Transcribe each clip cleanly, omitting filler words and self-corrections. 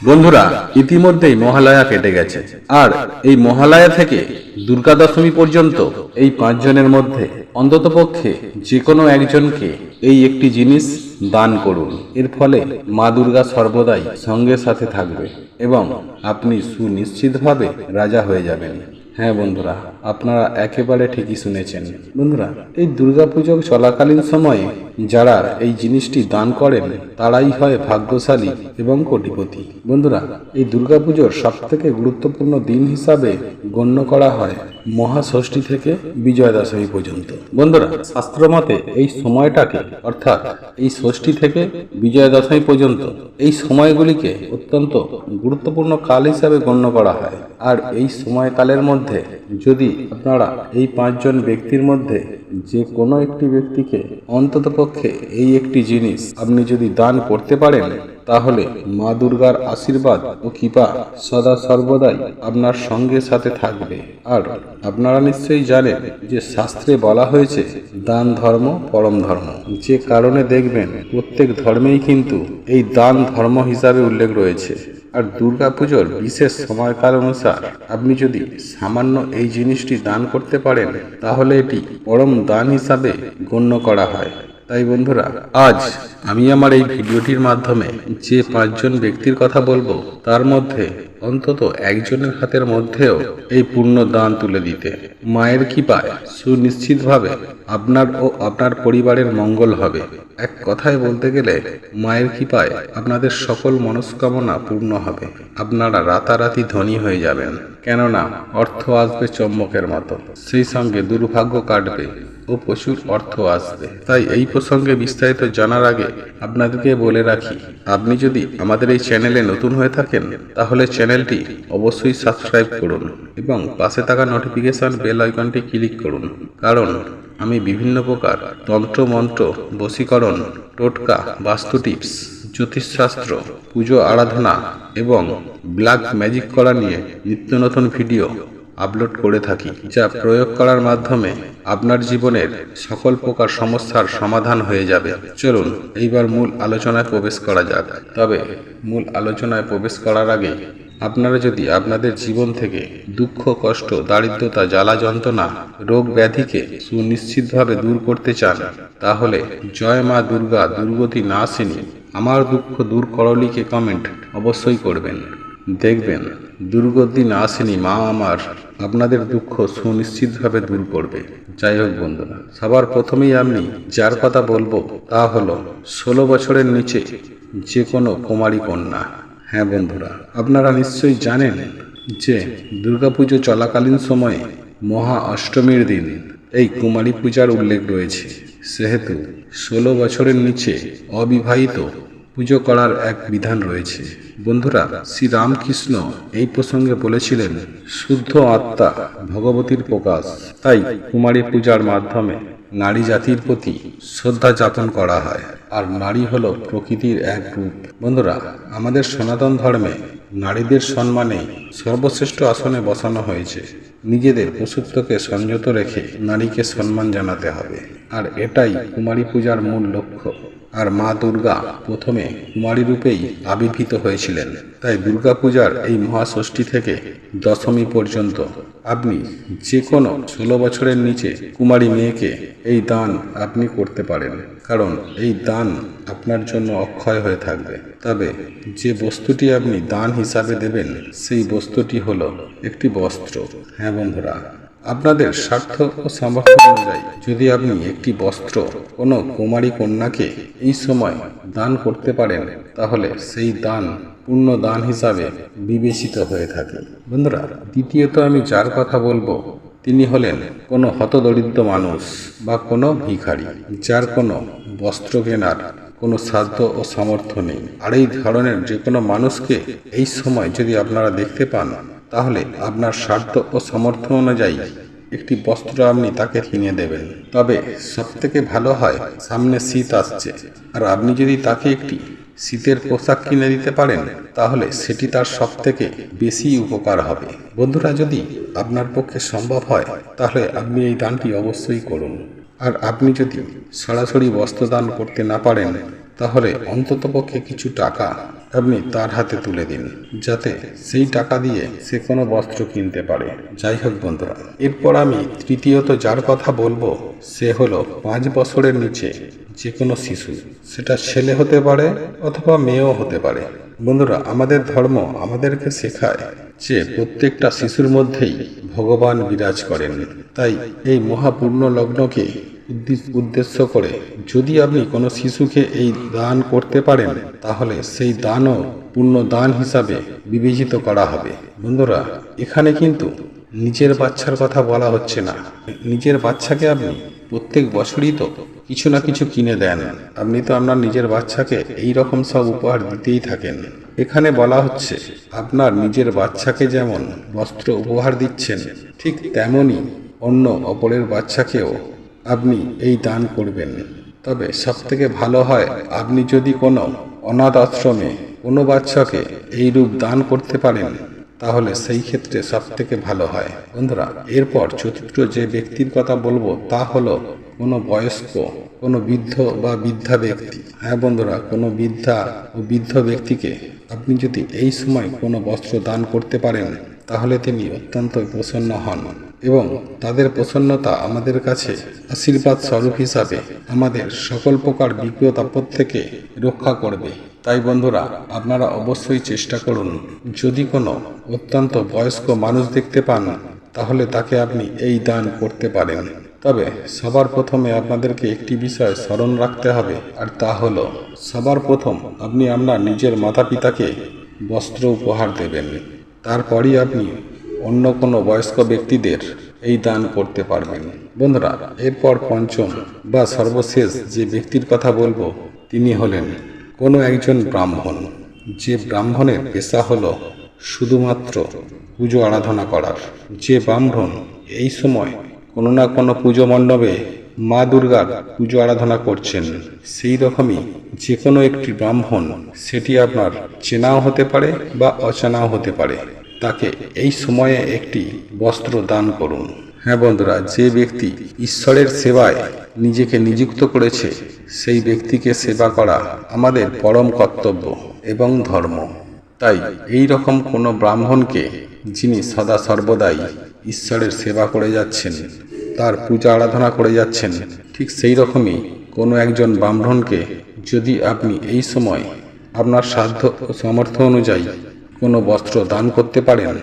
বন্ধুরা, ইতিমধ্যেই মহালয়া কেটে গেছে। আর এই মহালয়া থেকে দুর্গা দশমী পর্যন্ত এই 5 জনের মধ্যে অন্ততপক্ষে যে কোনো একজনকে এই একটি জিনিস দান করুন। এর ফলে মা দুর্গা সর্বদাই সঙ্গে সাথে থাকবে এবং আপনি সুনিশ্চিতভাবে রাজা হয়ে যাবেন। হ্যাঁ বন্ধুরা, আপনারা একেবারে ঠিকই শুনেছেন। বন্ধুরা, এই দুর্গাপুজো চলাকালীন সময়ে যারা এই জিনিসটি দান করেন তারাই হয় ভাগ্যশালী এবং কোটিপতি। বন্ধুরা, এই দুর্গাপুজোর সবথেকে গুরুত্বপূর্ণ দিন হিসাবে গণ্য করা হয় মহাষষ্ঠী থেকে বিজয়া দশমী পর্যন্ত। বন্ধুরা, শাস্ত্র মতে এই সময়টাকে অর্থাৎ এই ষষ্ঠী থেকে বিজয়া দশমী পর্যন্ত এই সময়গুলিকে অত্যন্ত গুরুত্বপূর্ণ কাল হিসাবে গণ্য করা হয়। আর এই সময়কালের মধ্যে যদি আপনারা এই 5 জন ব্যক্তির মধ্যে যে কোনো একটি ব্যক্তিকে অন্ততপক্ষে এই একটি জিনিস আপনি যদি দান করতে পারেন, তাহলে মা দুর্গার আশীর্বাদ ও কৃপা সদা সর্বদাই আপনার সঙ্গে সাথে থাকবে। আর আপনারা নিশ্চয়ই জানেন যে শাস্ত্রে বলা হয়েছে দান ধর্ম পরম ধর্ম, যে কারণে দেখবেন প্রত্যেক ধর্মেই কিন্তু এই দান ধর্ম হিসাবে উল্লেখ রয়েছে। আর দুর্গাপুজোর বিশেষ সময়কাল অনুসার আপনি যদি সামান্য এই জিনিসটি দান করতে পারেন, তাহলে এটি পরম দান হিসাবে গণ্য করা হয়। তাই বন্ধুরা, আজ আমি আমার এই ভিডিওটির মাধ্যমে যে 5 জন ব্যক্তির কথা বলবো, তার মধ্যে অন্তত একজনের হাতের মধ্যেও এই পূর্ণ দান তুলে দিতে মায়ের কৃপায় সুনিশ্চিতভাবে আপনার ও আপনার পরিবারের মঙ্গল হবে। এক কথায় বলতে গেলে মায়ের কৃপায় আপনাদের সকল মনস্কামনা পূর্ণ হবে। আপনারা রাতারাতি ধনী হয়ে যাবেন, কেননা অর্থ আসবে চম্বকের মতো, সেই সঙ্গে দুর্ভাগ্য কাটবে ও প্রচুর অর্থ আসবে। তাই এই প্রসঙ্গে বিস্তারিত জানার আগে আপনাদেরকে বলে রাখি, আপনি যদি আমাদের এই চ্যানেলে নতুন হয়ে থাকেন, তাহলে চ্যানেলটি অবশ্যই সাবস্ক্রাইব করুন এবং পাশে থাকা নোটিফিকেশন বেল আইকনটি ক্লিক করুন, কারণ আমি বিভিন্ন প্রকার তন্ত্র মন্ত্র, বশীকরণ, টোটকা, বাস্তু টিপস, জ্যোতিষশাস্ত্র, পুজো আরাধনা এবং ব্ল্যাক ম্যাজিক করা নিয়ে নিত্য নতুন ভিডিও আপলোড করে থাকি, যা প্রয়োগ করার মাধ্যমে আপনার জীবনের সকল প্রকার সমস্যার সমাধান হয়ে যাবে। চলুন এইবার মূল আলোচনায় প্রবেশ করা যাক। তবে মূল আলোচনায় প্রবেশ করার আগে আপনারা যদি আপনাদের জীবন থেকে দুঃখ, কষ্ট, দারিদ্রতা, জ্বালা যন্ত্রণা, রোগ ব্যাধিকে সুনিশ্চিতভাবে দূর করতে চান, তাহলে জয় মা দুর্গা দুর্গতি নাশিনী আমার দুঃখ দূর করলিকে কমেন্ট অবশ্যই করবেন। দেখবেন দুর্গতি নাশিনী মা আমার আপনাদের দুঃখ সুনিশ্চিতভাবে দূর করবে। যাই হোক বন্ধুরা, সবার প্রথমেই আমি যার কথা বলবো তা হলো 16 বছরের নিচে যে কোনো কুমারী কন্যা। হ্যাঁ বন্ধুরা, আপনারা নিশ্চয়ই জানেন যে দুর্গাপুজো চলাকালীন সময়ে মহা অষ্টমীর দিন এই কুমারী পূজার উল্লেখ রয়েছে। সেহেতু 16 বছরের নিচে অবিবাহিত পুজো করার এক বিধান রয়েছে। বন্ধুরা, শ্রী রামকৃষ্ণ এই প্রসঙ্গে বলেছিলেন, শুদ্ধ আত্মা ভগবতীর প্রকাশ। তাই কুমারী পূজার মাধ্যমে নারী জাতির প্রতি শ্রদ্ধা যাপন করা হয়। আর নারী হলো প্রকৃতির এক রূপ। বন্ধুরা, আমাদের সনাতন ধর্মে নারীদের সম্মানে সর্বশ্রেষ্ঠ আসনে বসানো হয়েছে। নিজেদের পশুত্বকে সংযত রেখে নারীকে সম্মান জানাতে হবে, আর এটাই কুমারী পূজার মূল লক্ষ্য। আর মা দুর্গা প্রথমে কুমারী রূপেই আবির্ভূত হয়েছিলেন। তাই দুর্গা পূজার এই মহাষষ্ঠী থেকে দশমী পর্যন্ত আপনি যে কোনো 16 বছরের নিচে কুমারী মেয়েকে এই দান আপনি করতে পারেন, কারণ এই দান আপনার জন্য অক্ষয় হয়ে থাকবে। তবে যে বস্তুটি আপনি দান হিসাবে দেবেন, সেই বস্তুটি হলো একটি বস্ত্র। হ্যাঁ বন্ধুরা, আপনাদের স্বার্থ ও সামর্থ্য অনুযায়ী যদি আপনি একটি বস্ত্র কোনো কুমারী কন্যাকে এই সময় দান করতে পারেন, তাহলে সেই দান পূর্ণ দান হিসাবে বিবেচিত হয়ে থাকে। বন্ধুরা, দ্বিতীয়ত আমি যার কথা বলবো তিনি হলেন কোনো হতদরিদ্র মানুষ বা কোনো ভিখারি, যার কোনো বস্ত্র কেনার কোনো সাধ্য ও সামর্থ্য নেই। আর এই ধরনের যে কোনো মানুষকে এই সময় যদি আপনারা দেখতে পান, তাহলে আপনার সাধ্য ও সামর্থ্য অনুযায়ী একটি বস্ত্র আপনি তাকে কিনে দেবেন। তবে সব থেকে ভালো হয়, সামনে শীত আসছে, আর আপনি যদি তাকে একটি শীতের পোশাক কিনে দিতে পারেন, তাহলে সেটি তার সব থেকে বেশি উপকার হবে। বন্ধুরা, যদি আপনার পক্ষে সম্ভব হয়, তাহলে আপনি এই দানটি অবশ্যই করুন। আর আপনি যদি সরাসরি বস্ত্রদান করতে না পারেন, তাহলে অন্ততপক্ষে কিছু টাকা আপনি তার হাতে তুলে দিন, যাতে সেই টাকা দিয়ে সে কোনো বস্ত্র কিনতে পারে। যাই হোক বন্ধুরা, এরপর আমি তৃতীয়ত যার কথা বলবো সে হলো 5 বছরের নিচে যে কোনো শিশু, সেটা ছেলে হতে পারে অথবা মেয়েও হতে পারে। বন্ধুরা, আমাদের ধর্ম আমাদেরকে শেখায় যে প্রত্যেকটা শিশুর মধ্যেই ভগবান বিরাজ করেন। তাই এই মহাপূর্ণ লগ্নকে উদ্দেশ্য করে যদি আপনি কোনো শিশুকে এই দান করতে পারেন, তাহলে সেই দানও পূর্ণ দান হিসাবে বিবেচিত করা হবে। বন্ধুরা, এখানে কিন্তু নিজের বাচ্চার কথা বলা হচ্ছে না। নিজের বাচ্চাকে আপনি প্রত্যেক বছরই তো কিছু না কিছু কিনে দেন। আপনি তো আপনার নিজের বাচ্চাকে এই রকম সব উপহার দিতেই থাকেন। এখানে বলা হচ্ছে আপনার নিজের বাচ্চাকে যেমন বস্ত্র উপহার দিচ্ছেন, ঠিক তেমনই অন্য অপরের বাচ্চাকেও আপনি এই দান করবেন। তবে সবথেকে ভালো হয় আপনি যদি কোনো অনাথ আশ্রমে কোনো বাচ্চাকে এই রূপ দান করতে পারেন, তাহলে সেই ক্ষেত্রে সবথেকে ভালো হয়। বন্ধুরা, এরপর চতুর্থ যে ব্যক্তির কথা বলবো তা হলো কোনো বয়স্ক, কোনো বৃদ্ধ বা বৃদ্ধা ব্যক্তি। হ্যাঁ বন্ধুরা, কোনো বৃদ্ধা ও বৃদ্ধ ব্যক্তিকে আপনি যদি এই সময় কোনো বস্ত্র দান করতে পারেন, তাহলে তিনি অত্যন্ত প্রসন্ন হন এবং তাদের প্রসন্নতা আমাদের কাছে আশীর্বাদ স্বরূপ হিসাবে আমাদের সকল প্রকার বিপদ আপদ থেকে রক্ষা করবে। তাই বন্ধুরা, আপনারা অবশ্যই চেষ্টা করুন, যদি কোনো অত্যন্ত বয়স্ক মানুষ দেখতে পান, তাহলে তাকে আপনি এই দান করতে পারেন। তবে সবার প্রথমে আপনাদেরকে একটি বিষয় স্মরণ রাখতে হবে, আর তা হলো সবার প্রথম আপনি আপনার নিজের মাতা পিতাকে বস্ত্র উপহার দেবেন। তারপরই আপনি অন্য কোনো বয়স্ক ব্যক্তিদের এই দান করতে পারবেন। বন্ধুরা, এরপর পঞ্চম বা সর্বশেষ যে ব্যক্তির কথা বলবো তিনি হলেন কোনো একজন ব্রাহ্মণ। যে ব্রাহ্মণের পেশা হলো শুধুমাত্র পুজো আরাধনা করার। যে ব্রাহ্মণ এই সময় কোনো না কোনো পুজো মণ্ডপে মা দুর্গার পুজো আরাধনা করছেন, সেই রকমই যে কোনো একটি ব্রাহ্মণ, সেটি আপনার চেনাও হতে পারে বা অচেনাও হতে পারে, তাকে এই সময়ে একটি বস্ত্র দান করুন। হ্যাঁ বন্ধুরা, যে ব্যক্তি ঈশ্বরের সেবায় নিজেকে নিযুক্ত করেছে, সেই ব্যক্তিকে সেবা করা আমাদের পরম কর্তব্য এবং ধর্ম। তাই এই রকম কোনো ব্রাহ্মণকে, যিনি সদা সর্বদাই ঈশ্বরের সেবা করে যাচ্ছেন, তার পূজা আরাধনা করে যাচ্ছেন, ঠিক সেই রকমই কোনো একজন ব্রাহ্মণকে যদি আপনি এই সময় আপনার সাধ্য ও সামর্থ্য অনুযায়ী কোনো বস্ত্র দান করতে পারেন,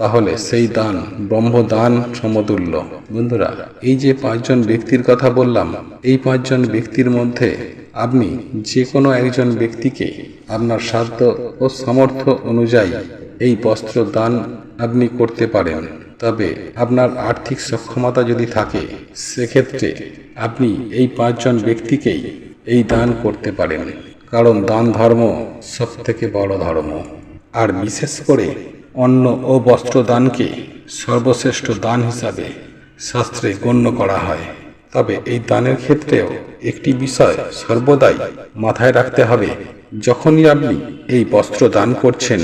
তাহলে সেই দান ব্রহ্মদান সমতুল্য। বন্ধুরা, এই যে 5 জন ব্যক্তির কথা বললাম, এই 5 জন ব্যক্তির মধ্যে আপনি যে কোনো একজন ব্যক্তিকে আপনার সাধ্য ও সামর্থ্য অনুযায়ী এই বস্ত্র দান আপনি করতে পারেন। তবে আপনার আর্থিক সক্ষমতা যদি থাকে, সেক্ষেত্রে আপনি এই 5 জন ব্যক্তিকেই এই দান করতে পারেন, কারণ দান ধর্ম সব থেকে বড় ধর্ম। আর বিশেষ করে অন্ন ও বস্ত্র দানকে সর্বশ্রেষ্ঠ দান হিসাবে শাস্ত্রে গণ্য করা হয়। তবে এই দানের ক্ষেত্রেও একটি বিষয় সর্বদাই মাথায় রাখতে হবে, যখনই আপনি এই বস্ত্র দান করছেন,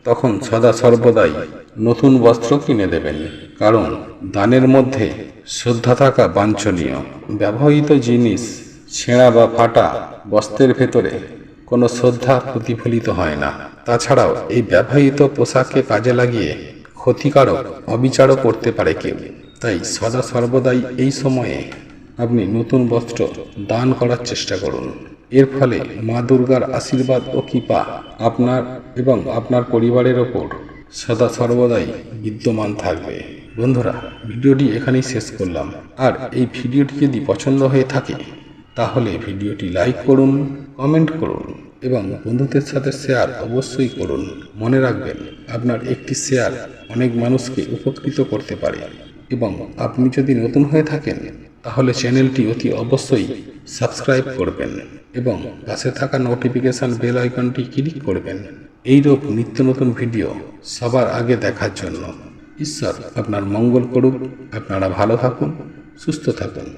তখন সদা সর্বদাই নতুন বস্ত্র কিনে দেবেন, কারণ দানের মধ্যে শ্রদ্ধা থাকা বাঞ্ছনীয়। ব্যবহৃত জিনিস, ছেঁড়া বা ফাটা বস্ত্রের ভেতরে কোনো শ্রদ্ধা প্রতিফলিত হয় না। তাছাড়াও এই ব্যবহৃত পোশাককে কাজে লাগিয়ে ক্ষতিকারক অবিচারও করতে পারে কেউ। তাই সদা সর্বদাই এই সময়ে আপনি নতুন বস্ত্র দান করার চেষ্টা করুন। এর ফলে মা দুর্গার আশীর্বাদ ও কৃপা আপনার এবং আপনার পরিবারের ওপর সদা সর্বদাই বিদ্যমান থাকবে। বন্ধুরা, ভিডিওটি এখানেই শেষ করলাম। আর এই ভিডিওটি যদি পছন্দ হয়ে থাকে, তাহলে ভিডিওটি লাইক করুন, কমেন্ট করুন এবং বন্ধুদের সাথে শেয়ার অবশ্যই করুন। মনে রাখবেন, আপনার একটি শেয়ার অনেক মানুষকে উপকৃত করতে পারে। এবং আপনি যদি নতুন হয়ে থাকেন, তাহলে চ্যানেলটি অতি অবশ্যই সাবস্ক্রাইব করবেন এবং পাশে থাকা নোটিফিকেশন বেল আইকনটি ক্লিক করবেন, এইরূপ নিত্য নতুন ভিডিও সবার আগে দেখার জন্য। ঈশ্বর আপনার মঙ্গল করুক। আপনারা ভালো থাকুন, সুস্থ থাকুন।